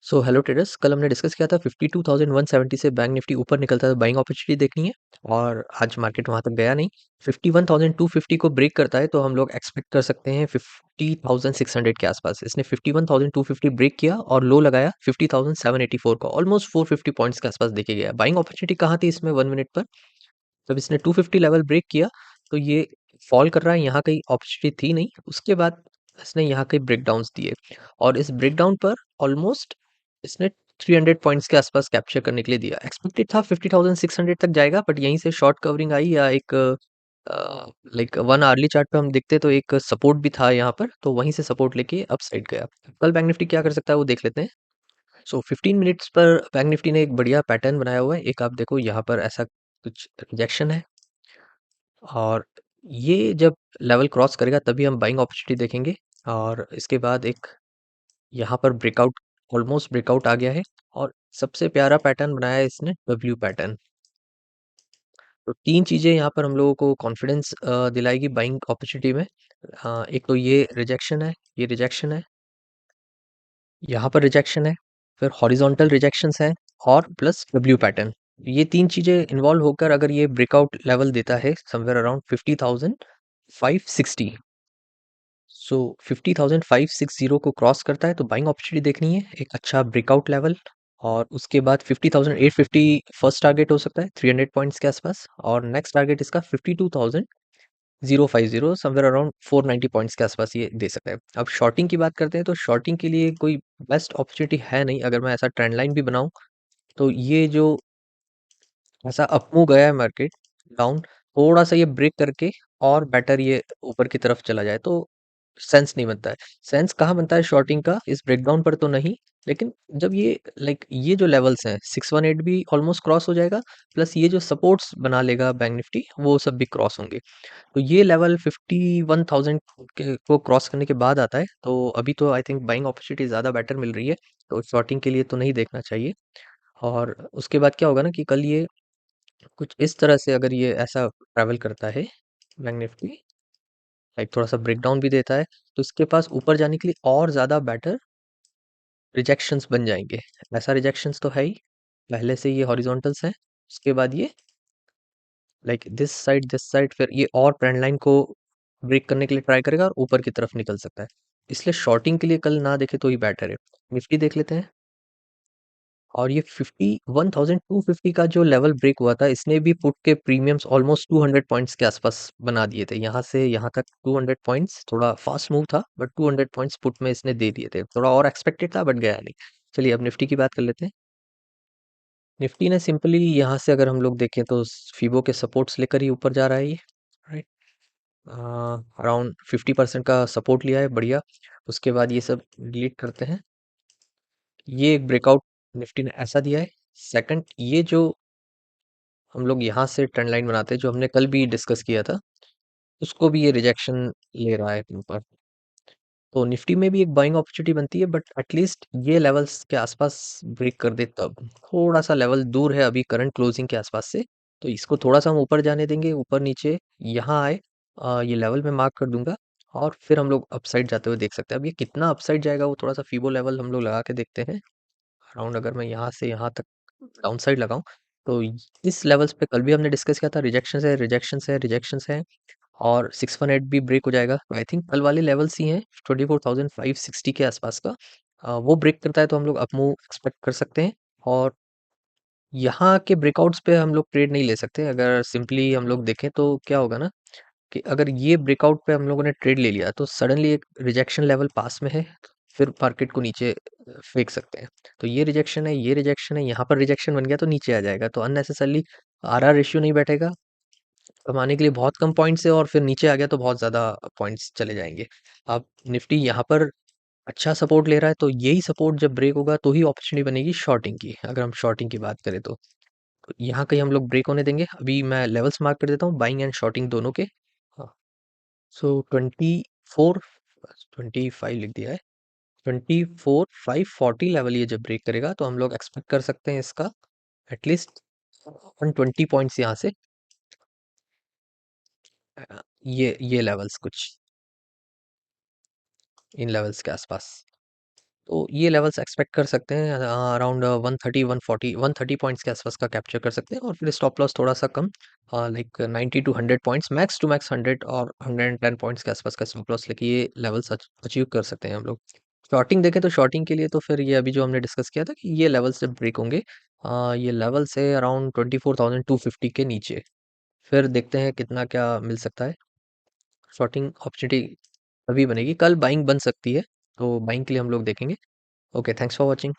So hello traders, कल हमने discuss किया था 52,170 से बैंक निफ्टी ऊपर निकलता है तो बाइंग अपॉर्चुनिटी देखनी है। और आज मार्केट वहां तक गया नहीं। 51,250 को ब्रेक करता है तो हम लोग एक्सपेक्ट कर सकते हैं 50,600 के आसपास। इसने 51,250 ब्रेक किया और लो लगाया 50,784 का, ऑलमोस्ट 450 पॉइंट्स के आसपास देखे गया। बाइंग अपॉर्चुनिटी कहाँ थी इसमें 1 मिनट पर? जब इसने 250 लेवल ब्रेक किया तो ये फॉल कर रहा है, यहाँ कहीं अपॉर्चुनिटी थी नहीं। उसके बाद इसने यहाँ कहीं ब्रेकडाउन्स दिए और इस ब्रेकडाउन पर ऑलमोस्ट इसने 300 पॉइंट्स के आसपास कैप्चर करने के लिए दिया। एक्सपेक्टेड था 50,600 तक जाएगा, बट यहीं से शॉर्ट कवरिंग आई या एक लाइक 1 आवरली चार्ट पे हम देखते तो एक सपोर्ट भी था यहाँ पर, तो वहीं से सपोर्ट लेके अप साइड गया। कल बैंक निफ्टी क्या कर सकता है वो देख लेते हैं। सो 15 मिनट्स पर बैंक निफ्टी ने एक बढ़िया पैटर्न बनाया हुआ है। एक आप देखो यहाँ पर ऐसा कुछ रिजेक्शन है और ये जब लेवल क्रॉस करेगा तभी हम बाइंग अपॉर्चुनिटी देखेंगे। और इसके बाद एक यहाँ पर ब्रेकआउट, ऑलमोस्ट ब्रेकआउट आ गया है और सबसे प्यारा पैटर्न बनाया है इसने, डब्ल्यू पैटर्न। तो तीन चीजें यहाँ पर हम लोगों को कॉन्फिडेंस दिलाएगी बाइंग अपॉर्चुनिटी में। एक तो ये रिजेक्शन है, ये रिजेक्शन है, यहाँ पर रिजेक्शन है, फिर हॉरिजॉन्टल रिजेक्शंस है और प्लस डब्ल्यू पैटर्न। ये तीन चीजें इन्वॉल्व होकर अगर ये ब्रेकआउट लेवल देता है समवेयर अराउंड 50,560, सो 50,560 को क्रॉस करता है तो बाइंग अपॉर्चुनिटी देखनी है, एक अच्छा ब्रेकआउट लेवल। और उसके बाद 50,850 फर्स्ट टारगेट हो सकता है 300 पॉइंट्स के आसपास, और नेक्स्ट टारगेट इसका 52,050 समवेयर अराउंड 490 पॉइंट्स के आसपास ये दे सकता है। अब शॉर्टिंग की बात करते हैं तो शॉर्टिंग के लिए कोई बेस्ट अपॉर्चुनिटी है नहीं। अगर मैं ऐसा ट्रेंड लाइन भी बनाऊं तो ये जो ऐसा अप मूव गया है मार्केट डाउन, थोड़ा सा ये ब्रेक करके और बेटर ये ऊपर की तरफ चला जाए तो सेंस नहीं बनता है। सेंस कहाँ बनता है शॉर्टिंग का? इस ब्रेकडाउन पर तो नहीं, लेकिन जब ये लाइक ये जो लेवल्स हैं 618 भी ऑलमोस्ट क्रॉस हो जाएगा, प्लस ये जो सपोर्ट्स बना लेगा बैंक निफ्टी वो सब भी क्रॉस होंगे। तो ये लेवल 51,000 को क्रॉस करने के बाद आता है, तो अभी तो आई थिंक बाइंग अपॉर्चुनिटी ज़्यादा बेटर मिल रही है, तो शॉर्टिंग के लिए तो नहीं देखना चाहिए। और उसके बाद क्या होगा ना कि कल ये कुछ इस तरह से अगर ये ऐसा ट्रैवल करता है बैंक निफ्टी, लाइक थोड़ा सा ब्रेकडाउन भी देता है, तो इसके पास ऊपर जाने के लिए और ज़्यादा बेटर रिजेक्शंस बन जाएंगे। ऐसा रिजेक्शंस तो है ही, पहले से ये हॉरिजॉन्टल्स हैं, उसके बाद ये लाइक दिस साइड, फिर ये और ट्रेंड लाइन को ब्रेक करने के लिए ट्राई करेगा और ऊपर की तरफ निकल सकता है। इसलिए शॉर्टिंग के लिए कल ना देखे तो ही बेटर है। निफ्टी देख लेते हैं। और ये 51,250 का जो लेवल ब्रेक हुआ था, इसने भी पुट के प्रीमियम्स ऑलमोस्ट 200 पॉइंट्स के आसपास बना दिए थे। यहाँ से यहाँ तक 200 पॉइंट्स, थोड़ा फास्ट मूव था बट 200 पॉइंट्स पुट में इसने दे दिए थे। थोड़ा और एक्सपेक्टेड था बट गया नहीं। चलिए अब निफ्टी की बात कर लेते हैं। निफ्टी ने सिंपली यहाँ से अगर हम लोग देखें तो फीबो के सपोर्ट्स लेकर ही ऊपर जा रहा है ये, राइट। अराउंड 50% का सपोर्ट लिया है, बढ़िया। उसके बाद ये सब डिलीट करते हैं। ये एक ब्रेकआउट निफ्टी ने ऐसा दिया है। सेकंड, ये जो हम लोग यहाँ से ट्रेंड लाइन बनाते हैं जो हमने कल भी डिस्कस किया था, उसको भी ये रिजेक्शन ले रहा है अपने ऊपर। तो निफ्टी में भी एक बाइंग अपॉर्चुनिटी बनती है, बट एटलीस्ट ये लेवल्स के आसपास ब्रेक कर दे तब। थोड़ा सा लेवल दूर है अभी करंट क्लोजिंग के आसपास से, तो इसको थोड़ा सा हम ऊपर जाने देंगे, ऊपर नीचे यहाँ आए। ये लेवल में मार्क कर दूंगा और फिर हम लोग अपसाइड जाते हुए देख सकते हैं। अब ये कितना अपसाइड जाएगा वो थोड़ा सा फीबो लेवल हम लोग लगा के देखते हैं। अराउंड अगर मैं यहाँ से यहाँ तक डाउन साइड लगाऊं तो इस लेवल्स पे कल भी हमने डिस्कस किया था, रिजेक्शन है, रिजेक्शन है, रिजेक्शन है, और 618 भी ब्रेक हो जाएगा। तो आई थिंक कल वाले लेवल्स ही हैं 24,560 के आसपास का। वो ब्रेक करता है तो हम लोग अप मूव एक्सपेक्ट कर सकते हैं। और यहाँ के ब्रेकआउट्स पे हम लोग ट्रेड नहीं ले सकते। अगर सिंपली हम लोग देखें तो क्या होगा ना कि अगर ये ब्रेकआउट पे हम लोगों ने ट्रेड ले लिया तो सडनली एक रिजेक्शन लेवल पास में है, फिर मार्केट को नीचे फेंक सकते हैं। तो ये रिजेक्शन है, ये रिजेक्शन है, यहाँ पर रिजेक्शन बन गया तो नीचे आ जाएगा, तो अननेसेसरली आरआर रेशियो नहीं बैठेगा। कमाने के लिए बहुत कम पॉइंट्स है और फिर नीचे आ गया तो बहुत ज़्यादा पॉइंट्स चले जाएंगे। अब निफ्टी यहाँ पर अच्छा सपोर्ट ले रहा है, तो यही सपोर्ट जब ब्रेक होगा तो ही अपॉर्चुनिटी बनेगी शॉर्टिंग की। अगर हम शॉर्टिंग की बात करें तो यहाँ कहीं हम लोग ब्रेक होने देंगे। अभी मैं लेवल्स मार्क कर देता हूँ बाइंग एंड शॉर्टिंग दोनों के। हाँ, सो 24, 25 लिख दिया है। 24,540 लेवल ये जब ब्रेक करेगा तो हम लोग एक्सपेक्ट कर सकते हैं इसका एटलीस्ट 120 पॉइंट्स यहाँ से। ये लेवल्स कुछ इन लेवल्स के आसपास। तो ये लेवल्स एक्सपेक्ट कर सकते हैं अराउंड 130 140 130 पॉइंट्स के आसपास का कैप्चर कर सकते हैं, और फिर स्टॉप लॉस थोड़ा सा कम, like 90 to 100 points, max to max 100 और 110 पॉइंट्स के आसपास का स्टॉप लॉस लेके ये लेवल्स अचीव कर सकते हैं हम लोग। शॉर्टिंग देखें तो शॉर्टिंग के लिए तो फिर ये अभी जो हमने डिस्कस किया था कि ये लेवल्स जब ब्रेक होंगे, ये लेवल से अराउंड 24,250 के नीचे, फिर देखते हैं कितना क्या मिल सकता है। शॉर्टिंग अपॉर्चुनिटी अभी बनेगी, कल बाइंग बन सकती है, तो बाइंग के लिए हम लोग देखेंगे। Okay, thanks for watching.